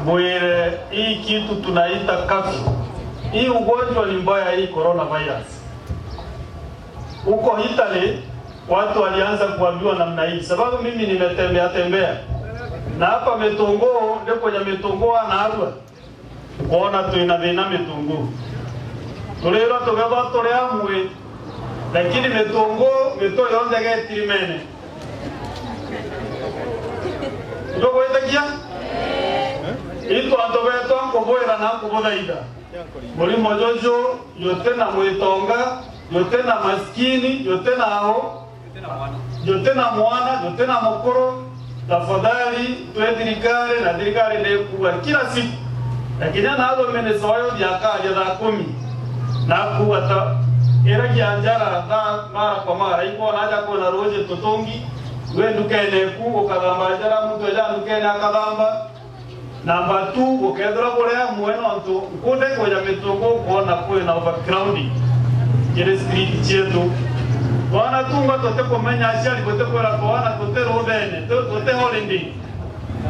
Bwire, hii kitu tunaita kafyu. Hii ugonjwa ni mbaya, hii coronavirus. Huko Italy watu walianza kuambiwa namna hii, sababu mimi nimetembea na hapa Metongoo ndipo kwenye Metongoo na Arua kuona tuina thina Metongoo tulero tugaba tore amwe, lakini Metongoo meto yonde getirimene ndogo itakia ito andobeto ankoboera na kubodhaida muri mojojo yote na mwitonga yote na maskini yote na hao yote na mwana yote na mokoro. Tafadhali tuedirikare na dirikare ne kuwa kila siku, lakini na hapo menezoyo ya kaja da 10 na kuwata era kianjara da mara kwa mara iko naja kwa na roje totongi wendu kene ku ukagamba jara mtu ajandu kene akagamba namba 2 ukedra bore mweno nto kunde kwa ya Metongo kuona kwa na overcrowding kile street chetu wana tunga tote komenya ashali kote kwa la wana tote rodene tote holindi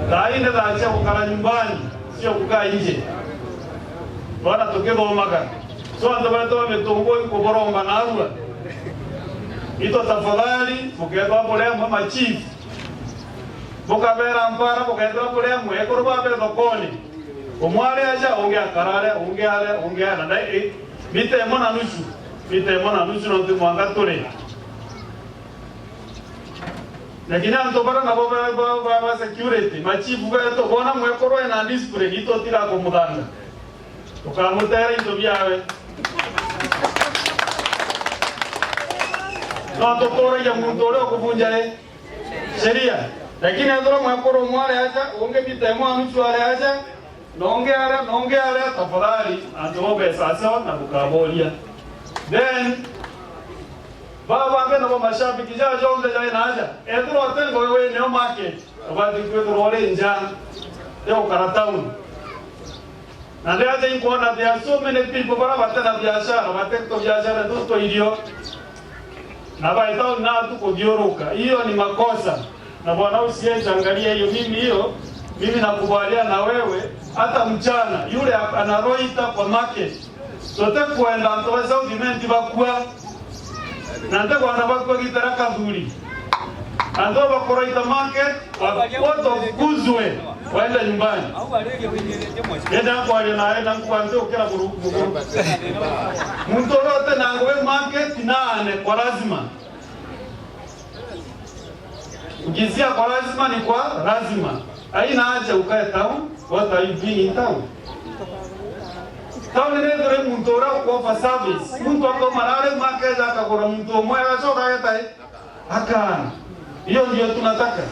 laini za acha kukala nyumbani sio kukaa nje wana tokedo maga so ando bato Metongo iko boronga na Arua ito tafadhali mukeba bole mama chief mukabera mpara mukendra bole mwekoro babe dokoni omwale aja ongea karare ongea na dai mitemo na nusu no tumwanga tole. Lakini antobara na baba security machifu ga to bona mwekoro na display ito tira ko mudanga tukamutera ito byawe no tokoro ya mundore kuvunja sheria, lakini andoro mwekoro mwale acha unge bitemo anuchu ale acha nonge ale tafadhali andobe sasa na kukabolia then baba ngena kwa mashabiki jaje onde jaje naja edro hotel kwa wewe neo market abadi kwetu role njana leo karatauni na leo hata inkuona there are so many people bara batana biashara batekto biashara dosto ilio na baitao na tuko dioroka. Hiyo ni makosa na bwana usiye angalia hiyo. Mimi nakubaliana na wewe, hata mchana yule anaroita kwa market sote kuenda ntoweza udimenti bakua nante kwa nabakwa kitaraka dhuri ando bakoroita market wapoto kuzwe waenda nyumbani yenda kwa na kuanze ukira buruku mtorote na ngwe market nane kwa lazima ukizia kwa lazima ni kwa lazima haina haja ukae town. What are you doing in town? Town ile ndio mtora kwa service mtu ako marare market akakora mtu mmoja achoka yata akana. Hiyo ndio tunataka.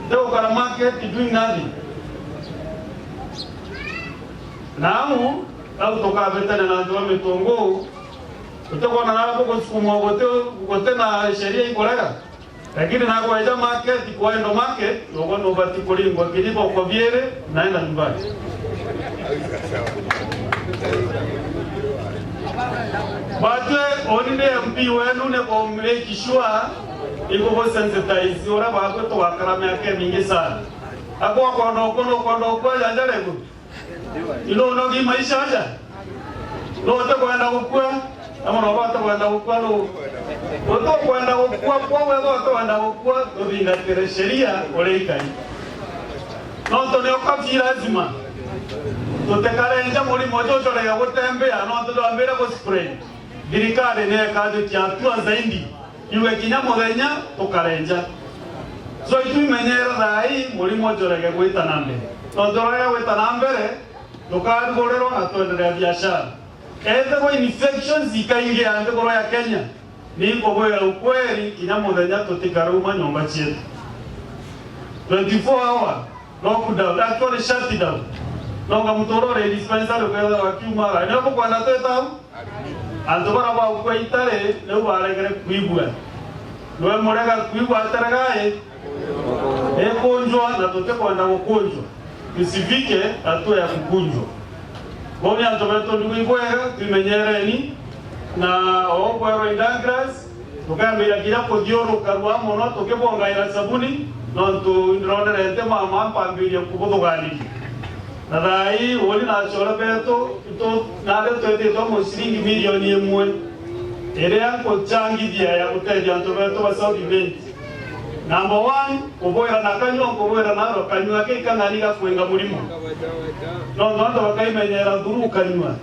Ndio kwa market doing nothing. Nao au toka betana na ndio Metongo utakuwa na hapo kwa siku mwogote na sheria iko laga, lakini na kwa hiyo market kwa endo market ndio ndo bati kulingo kilipo kwa viere naenda nyumbani. Batwe onine MP wenu ne kwa make sure iko sensitize ora bako to wakarame yake mingi sana akwa kono kwa janja lego ilo nogi maisha aja lo kwenda kukua ama no bata kwenda kukua lo kwenda kukua kwa wewe kwenda kukua ndio tere sheria ole ikai no to ne okati lazima tutekalenja muri mojo chole ya kutembea no to ambera ko spray dirikale ne kaje kiatua zaidi iwe kinyamodenya tukalenja so itu menyera dai muri mojo lege kuita nambe no doraya kuita nambere tukadi gorero na tuendelea biashara ende kwa infections ikaingia ande goro ya Kenya ni ngogo ya ukweli kinyamodenya tutikaruma nyomba chetu 24 hour lockdown actually shut down nonga mtorore dispensary kwa wakiuma ndio kwa na teta andobara ba kwa itale leo baregere kuibwa leo morega kuibwa ataragae ekonjwa na tote kwenda kukunjwa isivike hatua ya kukunjwa boni antobeto ndikuibwega tumenyereni na ogwero indangras tukambira kila kodioro karwa mono tokebonga ila sabuni nonto ndronderete mama pambili kubodogali na thai woli na chora beto to nale to to mo shilingi milioni 1 ere yanko changi dia ya kuteja nto beto wa South Event. Number 1 kuboera na kanyo kuboera na ro kanyo ake kangani ga kwenga mulimo no ndo bakaimenyera duru kanyo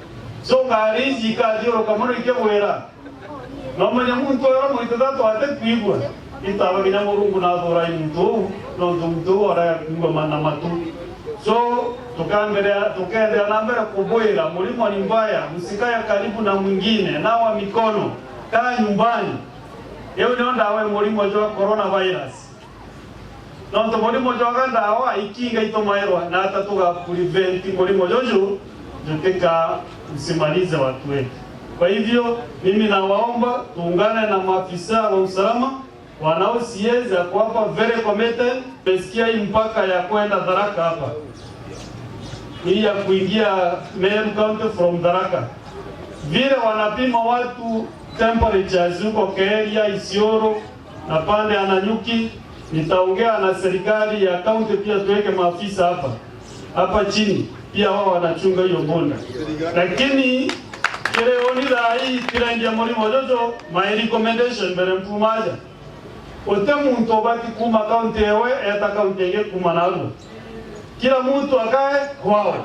so ngarizi ka dio kamono ikebwera no manya muntu ero mo itato ate kwigwa itaba bina murungu na dora muntu no ndo ora ngoma na matu so tukaendelea na mbele kuboera mulimo ni mbaya msikaya karibu na mwingine nawa mikono kaa nyumbani yeo ni ndawe mulimo jwa coronavirus nonto mulimo jwa ndawa ikinga itomaerwa na hata tuga prevent mulimo jojo juteka usimalize watu wetu. Kwa hivyo mimi nawaomba tuungane na maafisa wa usalama wanaosiweza kuwapa very committed. Tumesikia hii mpaka ya kwenda Tharaka hapa hii ya kuingia Meru County from Tharaka, vile wanapima watu temperatures huko Keria, Isiolo na pande Ananyuki. Nitaongea na serikali ya county pia tuweke maafisa hapa chini pia wao wanachunga hiyo bonda. Lakini kile onida hii kila ndia mulimo jojo my recommendation mbele mfumaja ote muntu obati kuma county ewe eta county ege kuma nalo kila muntu akae kwao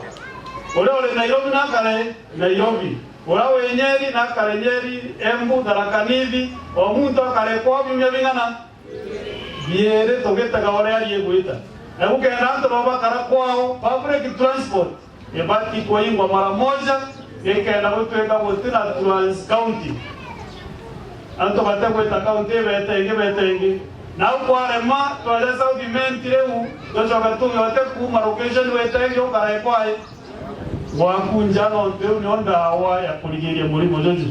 ole Nairobi na kale Nairobi olawe Nyeri na kale Nyeri Embu Tharaka Nithi o muntu akale kwao bimya bingana biere togeta gawale ali gwita hebu kenda ndo baba kara kwao public transport ebati kwa ingwa mara moja yekenda kutweka botina Trans County anto batakwe ta county betenge na ukwarema twale South Event leo tojoka tunga bateku location wetenge ukara kwae wakunja no ndio nda awa ya kuligiria mulimo jojo.